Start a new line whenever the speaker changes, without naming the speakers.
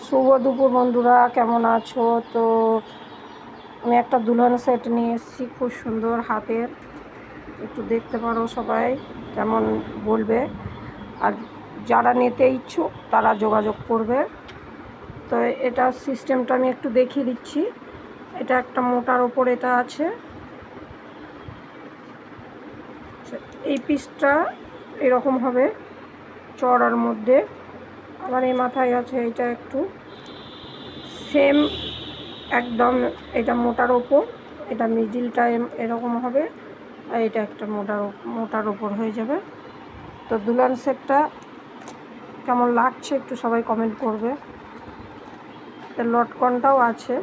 শুভ দুপুর বন্ধুরা, কেমন আছো? তো আমি একটা দুলহান সেট নিয়ে এসেছি, খুব সুন্দর হাতের। একটু দেখতে পারো সবাই, কেমন বলবে। আর যারা নিতে ইচ্ছুক তারা যোগাযোগ করবে। তো এটা সিস্টেমটা আমি একটু দেখিয়ে দিচ্ছি। এটা একটা মোটার ওপর এটা আছে। এই পিসটা এরকম হবে চড়ার মধ্যে, আবার এই মাথায় আছে এটা একটু সেম একদম। এটা মোটার ওপর, এটা মিডিলটা এরকম হবে, আর এটা একটা মোটার ওপর হয়ে যাবে। তো দুলহান সেটটা কেমন লাগছে একটু সবাই কমেন্ট করবে। লটকনটাও আছে।